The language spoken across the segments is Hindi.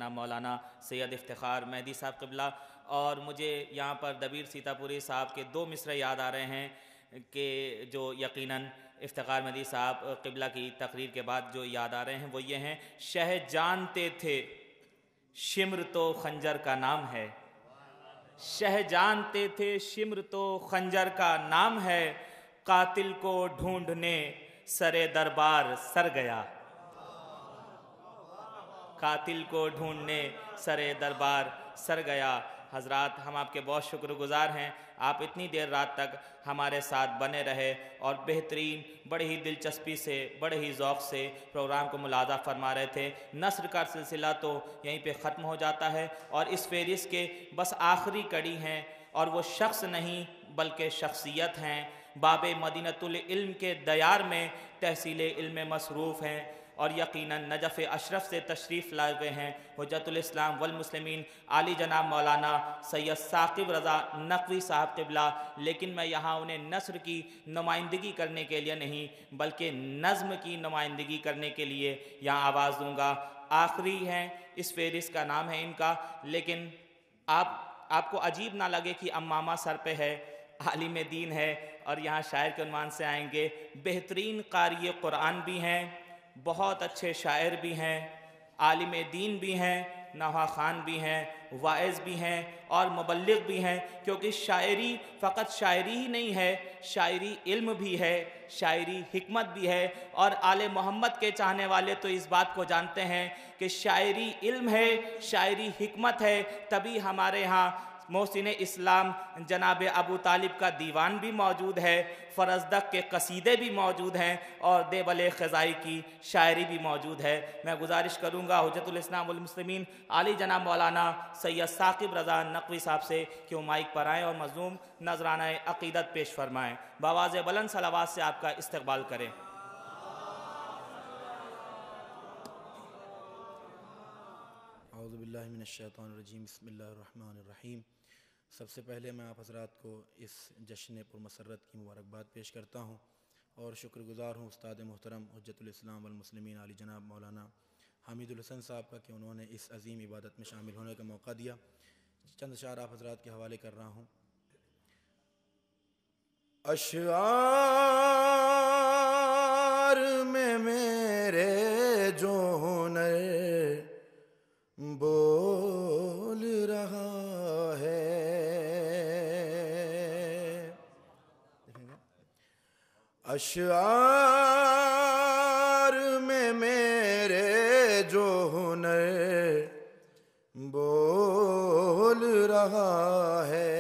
जनाब मौलाना सैयद इफ्तिखार मेहदी साहब क़िबला। और मुझे यहाँ पर दबीर सीतापुरी साहब के 2 मिसरे याद आ रहे हैं कि जो यकीनन इफ्तिखार मेहदी साहब क़िबला की तकरीर के बाद जो याद आ रहे हैं वो ये हैं, शह जानते थे शिम्र तो खंजर का नाम है, शह जानते थे शिम्र तो खंजर का नाम है, कातिल को ढूंढने सरे दरबार सर गया, कातिल को ढूंढने सरे दरबार सर गया। हजरात, हम आपके बहुत शुक्रगुजार हैं, आप इतनी देर रात तक हमारे साथ बने रहे और बेहतरीन बड़े ही दिलचस्पी से बड़े ही ज़ौक़ से प्रोग्राम को मुलाज़ा फरमा रहे थे। नस्र का सिलसिला तो यहीं पे ख़त्म हो जाता है और इस फ़हरिस्त के बस आखिरी कड़ी हैं और वो शख्स नहीं बल्कि शख्सियत हैं। बाबे मदीनतुल इल्म के दयार में तहसील इल्म मसरूफ़ हैं और यकीनन नजफ़ अशरफ से तशरीफ़ लाए हुए हैं हुज्जतुल इस्लाम वल मुस्लिमीन आली जनाब मौलाना सैयद साकिब रज़ा नकवी साहब क़िबला। लेकिन मैं यहाँ उन्हें नस्र की नुमाइंदगी करने के लिए नहीं बल्कि नज़्म की नुमाइंदगी करने के लिए यहाँ आवाज़ दूँगा। आखिरी हैं, इस फ़हरिस्त का नाम है इनका, लेकिन आपको अजीब ना लगे कि अम्मामा सर पे है, आलिम दीन है और यहाँ शायर के उन्वान से आएंगे। बेहतरीन क़ारी क़ुरान भी हैं, बहुत अच्छे शायर भी हैं, आलिम दीन भी हैं, नवा ख़ान भी हैं, वाइज़ भी हैं और मुबल्लिग़ भी हैं। क्योंकि शायरी फ़कत शायरी ही नहीं है, शायरी इल्म भी है, शायरी हिकमत भी है। और आले मोहम्मद के चाहने वाले तो इस बात को जानते हैं कि शायरी इल्म है, शायरी हिकमत है। तभी हमारे यहाँ मोहसिन इस्लाम जनाब अबू तालिब का दीवान भी मौजूद है, फ़रज़दक के कसीदे भी मौजूद हैं और देवल ख़ज़ाई की शायरी भी मौजूद है। मैं गुजारिश करूँगा हुज्जतुल इस्लाम वल मुस्लिमीन आली जनाब मौलाना सैयद साकिब रज़ा नकवी साहब से कि वो माइक पर आएँ और मज़लूम नजराना अक़ीदत पेश फरमाएँ। बावाज़ बुलंद सलावात से आपका इस्तक़बाल करें। औज़ु बिल्लाहि मिनश्शैतानिर्रजीम, बिस्मिल्लाहिर्रहमानिर्रहीम। सबसे पहले मैं आप हज़रात को इस जश्न पुरमसरत की मुबारकबाद पेश करता हूँ और शुक्रगुज़ार हूँ उस्ताद मोहतरम हुज्जतुल इस्लाम वल मुस्लिमीन आली जनाब मौलाना हामिदुल हसन साहब का कि उन्होंने इस अज़ीम इबादत में शामिल होने का मौका दिया। चंद अशार आप हज़रात के हवाले कर रहा हूँ। अशआर में मेरे जो हुनर बोल रहा है, अशआर में मेरे जो हुनर बोल रहा है,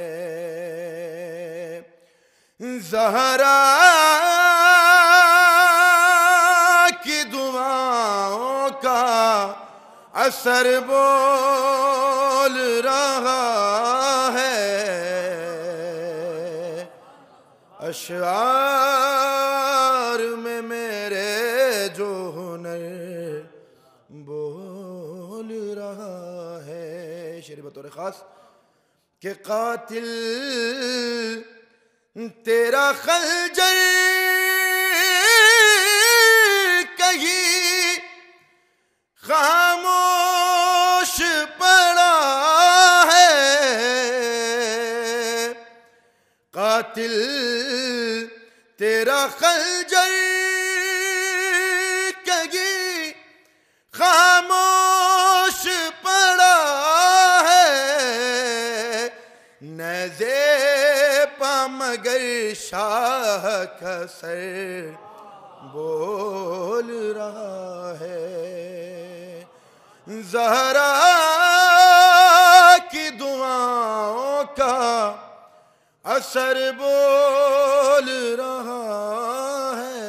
ज़हरा की दुआओं का असर बोल रहा है, अशआर में मेरे जो हुनर बोल रहा है। शेर बतौर ख़ास कि कातिल तेरा खंजर कहीं खामोश पड़ा है, कातिल तेरा खंजर कहीं खामोश पड़ा है, नज़े पा मगर शाह का सर बोल रहा है, ज़हरा की दुआओं का असर बोल रहा है।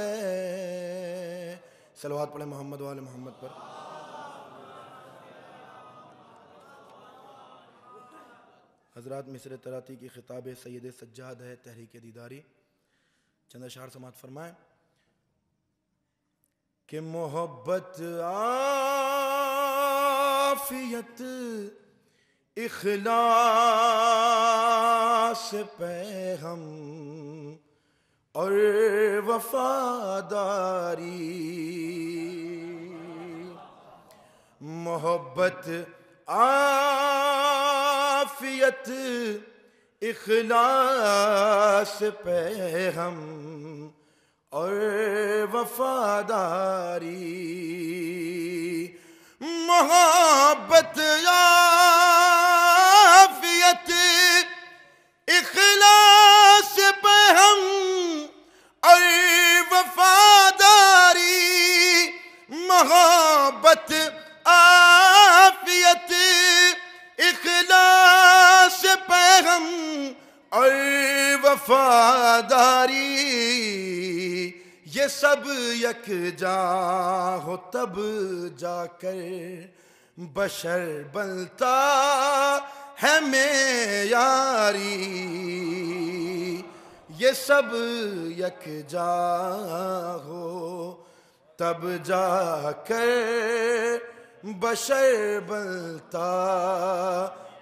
सलवात पढ़े मोहम्मद वाले मोहम्मद पर। हज़रात, मिस्र तराती की खिताब सैयद सज्जाद है, तहरीक दीदारी। चंद अशार समात फरमाएं कि मोहब्बत आफियत इखलास पे हम और वफादारी, मोहब्बत आफियत इखलास पे हम और वफादारी, मोहब्बत आफियत इखलास पे हम और वफादारी, मोहब्बत आफियत इखलास पे हम और वफादारी, ये सब यकजा हो तब जाकर बशर बनता है मेयारी, ये सब यकजा हो तब जाकर बशर बनता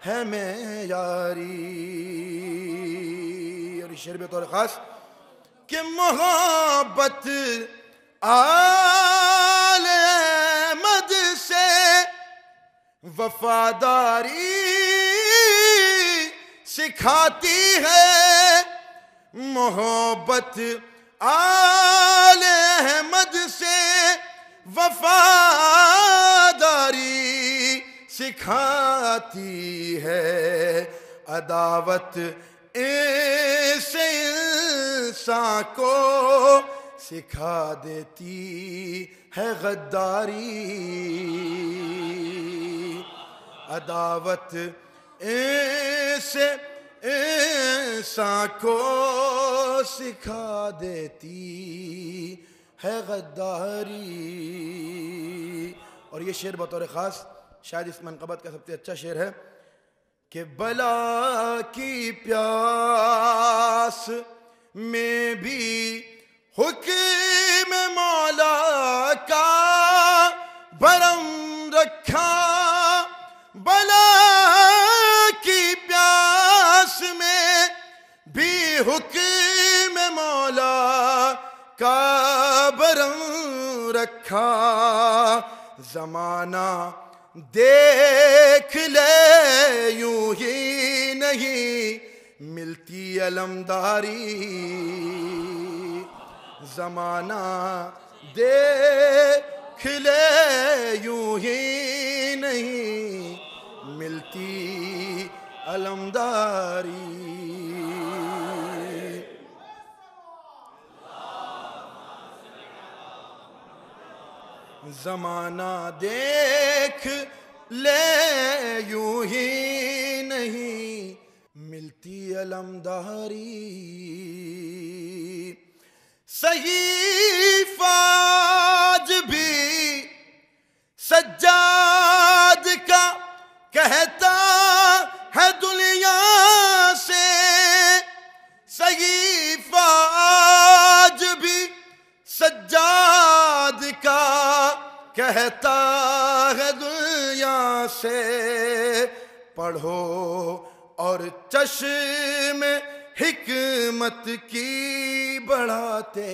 है मेयारी। और शेर में तौर खास कि मोहब्बत आले अहमद से वफादारी सिखाती है, मोहब्बत आले अहमद से वफादारी सिखाती है, अदावत ऐसे इंसान को सिखा देती है गद्दारी, अदावत ऐसे इंसान को सिखा देती है गद्दारी। और ये शेर बतौर ख़ास शायद इस मनक़बत का सबसे अच्छा शेर है कि बला की प्यास में भी हुक्म मौला का भरम रखा, बला की प्यास में भी हुक्म मौला का भरम रखा, ज़माना देख ले यूं ही नहीं मिलती अलमदारी, ज़माना देख ले यूं ही नहीं मिलती अलमदारी। ज़माना देख ले यूं ही नहीं मिलती अलमदारी, सहीफ़ा आज भी सज्जाद का कहता है दुनिया से, सहीफ़ा आज भी सज्जाद का कहता है दुनिया से, पढ़ो और चश्म हिकमत की बढ़ाते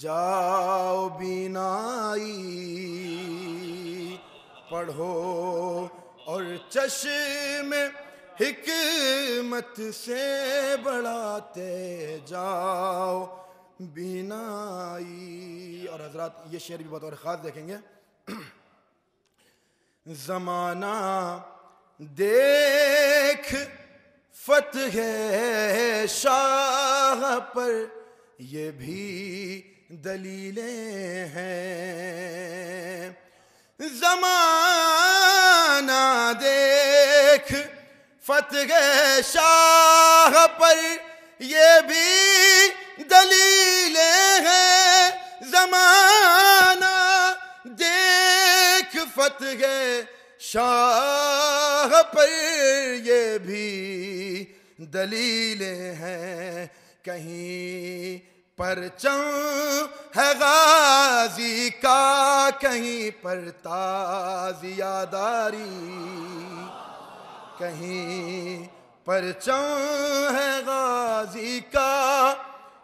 जाओ बीनाई, पढ़ो और चश्म हिकमत से बढ़ाते जाओ बीनाई। और हजरात ये शेर भी बतौर ख़ास देखेंगे, ज़माना देख फ़तह शाह पर ये भी दलीलें हैं, ज़माना देख फ़तह शाह पर ये भी दलीलें हैं, ज़माना देख फ़तह शाह पर ये भी दलीलें हैं, कहीं परचम है गाजी का कहीं पर ताज़ियादारी, कहीं परचम है गाजी का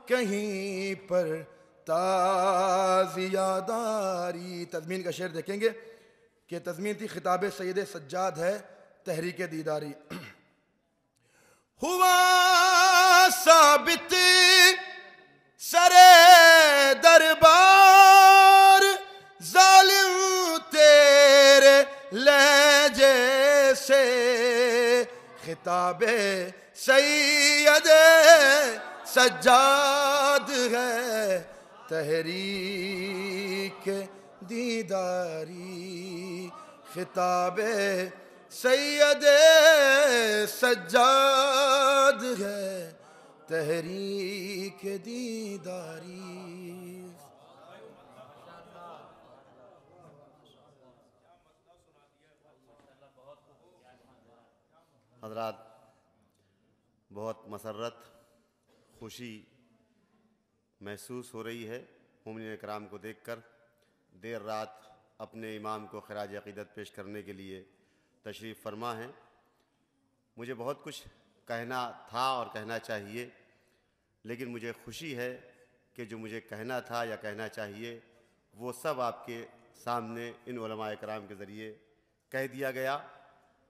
कहीं पर ताज़ियादारी। तज़मीन का शेर देखेंगे कि तज़मीन थी खिताब सैयद सज्जाद है तहरीक दीदारी। हुआ साबित सरे दरबार जालिम तेरे लहजे से, खिताबे सैयद सज्जाद है तहरीक दीदारी। खिताबे सैयद सज्जाद है तहरीक दीदारी। हज़रात, बहुत मसर्रत खुशी महसूस हो रही है मोमिनीन कराम को देखकर। देर रात अपने इमाम को खराज अक़ीदत पेश करने के लिए तशरीफ़ फरमा हैं। मुझे बहुत कुछ कहना था और कहना चाहिए, लेकिन मुझे खुशी है कि जो मुझे कहना था या कहना चाहिए वो सब आपके सामने इन उलमाए कराम के ज़रिए कह दिया गया।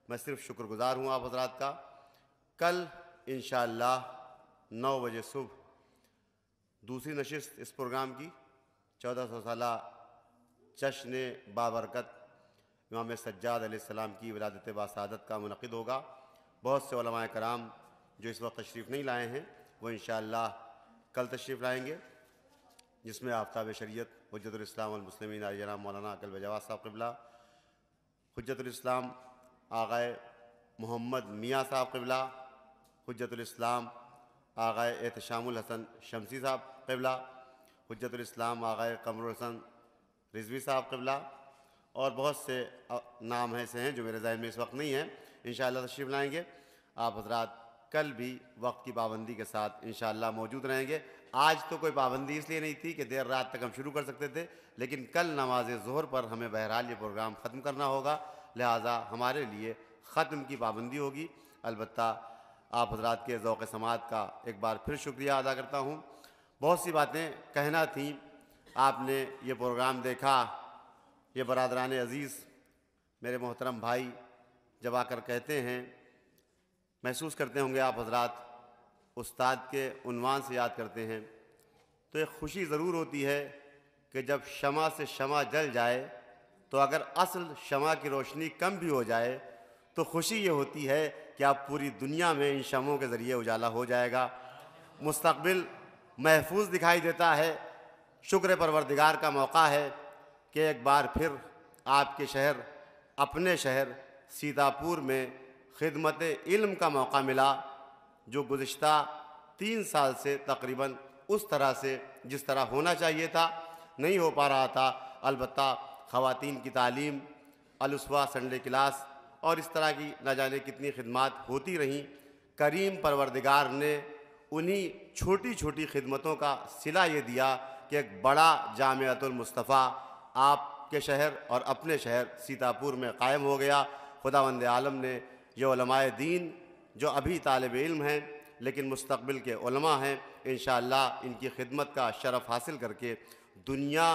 मैं सिर्फ़ शुक्रगुज़ार हूँ आप हज़रात का। कल इंशाअल्लाह 9 बजे सुबह दूसरी नशिस्त इस प्रोग्राम की 1400 साला जश्न बाबरकत इमाम सज्जाद अलैहिस्सलाम की विलादत बासादत का मुनक़िद होगा। बहुत से उलमाए कराम जो इस वक्त तशरीफ़ नहीं लाए हैं वो इंशाअल्लाह कल तशरीफ़ लाएँगे, जिसमें आफ्ताब शरीयत हुज्जतुल इस्लाम वल मुस्लिमीन जनाब मौलाना अक़ल जवाद साहब क़िबला, हुज्जतुल इस्लाम आग़ाए मोहम्मद मियाँ साहब क़िबला, हुज्जतुल इस्लाम आग़ाए एहतशामुल हसन शमसी साहब क़िबला, हुज्जतुल इस्लाम आग़ाए क़मरुल हसन रिज़वी साहब क़िबला और बहुत से नाम ऐसे हैं जो मेरे ज़हन में इस वक्त नहीं हैं। इंशाअल्लाह तशरीफ़ लाएँगे। आप हज़रात कल भी वक्त की पाबंदी के साथ इंशाअल्लाह मौजूद रहेंगे। आज तो कोई पाबंदी इसलिए नहीं थी कि देर रात तक हम शुरू कर सकते थे, लेकिन कल नमाज ज़ोहर पर हमें बहरहाल ये प्रोग्राम ख़त्म करना होगा, लिहाजा हमारे लिए ख़त्म की पाबंदी होगी। अलबत्ता आप हज़रात के ज़ौक़ समात का एक बार फिर शुक्रिया अदा करता हूँ। बहुत सी बातें कहना थी, आपने ये प्रोग्राम देखा, ये बरादरान अज़ीज़ मेरे मोहतरम भाई जब आकर कहते हैं, महसूस करते होंगे आप हज़रात उस्ताद के उन्वान से याद करते हैं, तो एक ख़ुशी ज़रूर होती है कि जब शमा से शमा जल जाए तो अगर असल शमा की रोशनी कम भी हो जाए तो खुशी ये होती है कि आप पूरी दुनिया में इन शमों के ज़रिए उजाला हो जाएगा, मुस्तक़बिल महफूज दिखाई देता है। शुक्र परवरदिगार का मौका है कि एक बार फिर आपके शहर, अपने शहर सीतापुर में खिदमत इल्म का मौका मिला, जो गुज़िश्ता 3 साल से तकरीबन उस तरह से जिस तरह होना चाहिए था नहीं हो पा रहा था। अलबत्ता ख़वातीन की तालीम, अलुस्वा संडे क्लास और इस तरह की न जाने कितनी खिदमात होती रहीं। करीम परवरदिगार ने उन्हीं छोटी छोटी खिदमतों का सिला ये दिया कि एक बड़ा जामिअतुल मुस्तफ़ा आपके शहर और अपने शहर सीतापुर में कायम हो गया। खुदावंद आलम ने ये उलमाए दीन जो अभी तालिब इल्म हैं लेकिन मुस्तक़बिल के उलमा हैं, इंशाअल्लाह इनकी खिदमत का शरफ़ हासिल करके दुनिया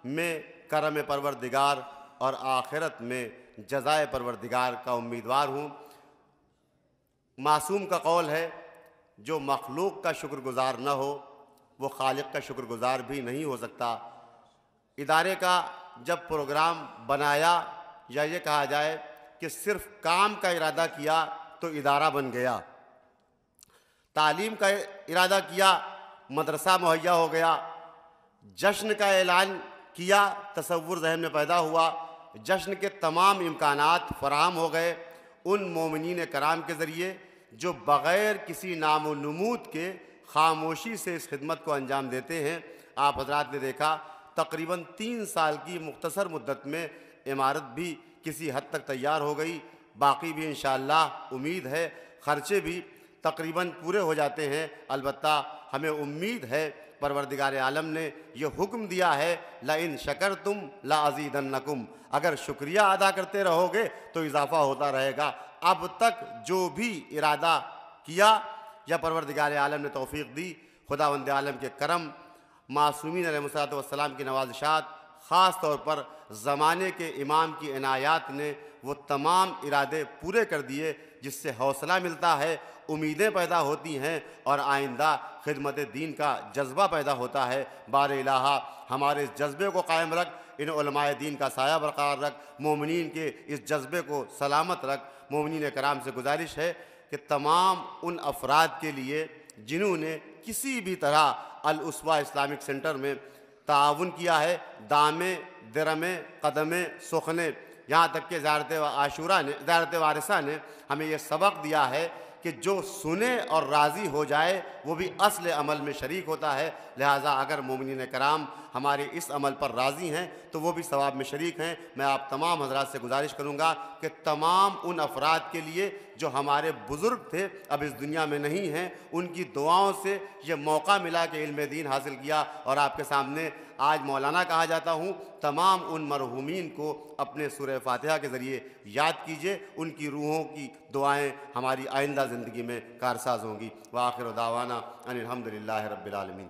में करम परवरदिगार और आखिरत में जज़ाए परवरदिगार का उम्मीदवार हूँ। मासूम का कौल है, जो मखलूक का शुक्रगुज़ार न हो वो खालिक का शुक्रगुज़ार भी नहीं हो सकता। इदारे का जब प्रोग्राम बनाया या ये कहा जाए कि सिर्फ़ काम का इरादा किया तो इदारा बन गया, तालीम का इरादा किया मदरसा मुहैया हो गया, जश्न का ऐलान किया तसव्वुर जहन में पैदा हुआ, जश्न के तमाम इम्कानात फराहम हो गए उन मोमिनीन कराम के ज़रिए जो बग़ैर किसी नामो नमूद के खामोशी से इस खिदमत को अंजाम देते हैं। आप हज़रात ने देखा तकरीबन 3 साल की मुख्तसर मुद्दत में इमारत भी किसी हद तक तैयार हो गई, बाकी भी इंशाअल्लाह उम्मीद है ख़र्चे भी तकरीबन पूरे हो जाते हैं। अलबत्ता हमें उम्मीद है परवरदिगार आलम ने यह हुक्म दिया है लाइन शकरतुम लाअज़ीदन्नकुम, अगर शुक्रिया अदा करते रहोगे तो इजाफ़ा होता रहेगा। अब तक जो भी इरादा किया या परवरदिगार आलम ने तौफ़ीक़ दी, खुदावंद आलम के करम, मासूमीन अलैहिस्सलाम की नवाज़िशात, ख़ास तौर पर ज़माने के इमाम की इनायात ने वो तमाम इरादे पूरे कर दिए जिससे हौसला मिलता है, उम्मीदें पैदा होती हैं और आइंदा खिदमत दीन का जज्बा पैदा होता है। बार इलाहा हमारे इस जज्बे को कायम रख, इन उलमाए दीन का साया बरकरार रख, मोमिनीन के इस जज्बे को सलामत रख। मोमिनीन कराम से गुजारिश है कि तमाम उन अफराद के लिए जिन्होंने किसी भी तरह अल उस्वा इस्लामिक सेंटर में ताउन किया है, दामे दिरमे कदमे सुखने, यहाँ तक कि ज़ारत वारिसा ने हमें यह सबक दिया है कि जो सुने और राज़ी हो जाए वो भी असल अमल में शरीक होता है। लिहाजा अगर मोमिनीन कराम हमारे इस अमल पर राज़ी हैं तो वो भी सवाब में शरीक हैं। मैं आप तमाम हज़रात से गुजारिश करूँगा कि तमाम उन अफराद के लिए जो हमारे बुज़ुर्ग थे, अब इस दुनिया में नहीं हैं, उनकी दुआओं से ये मौका मिला कि इल्म दीन हासिल किया। और आपके सामने आज मौलाना कहा जाता हूँ, तमाम उन मरहूमीन को अपने सूरह फातिहा के ज़रिए याद कीजिए, उनकी रूहों की दुआएँ हमारी आइंदा ज़िंदगी में कारसाज होंगी। व आखिर दावाना अनिल हम्दुलिल्लाहि रब्बिल आलमीन।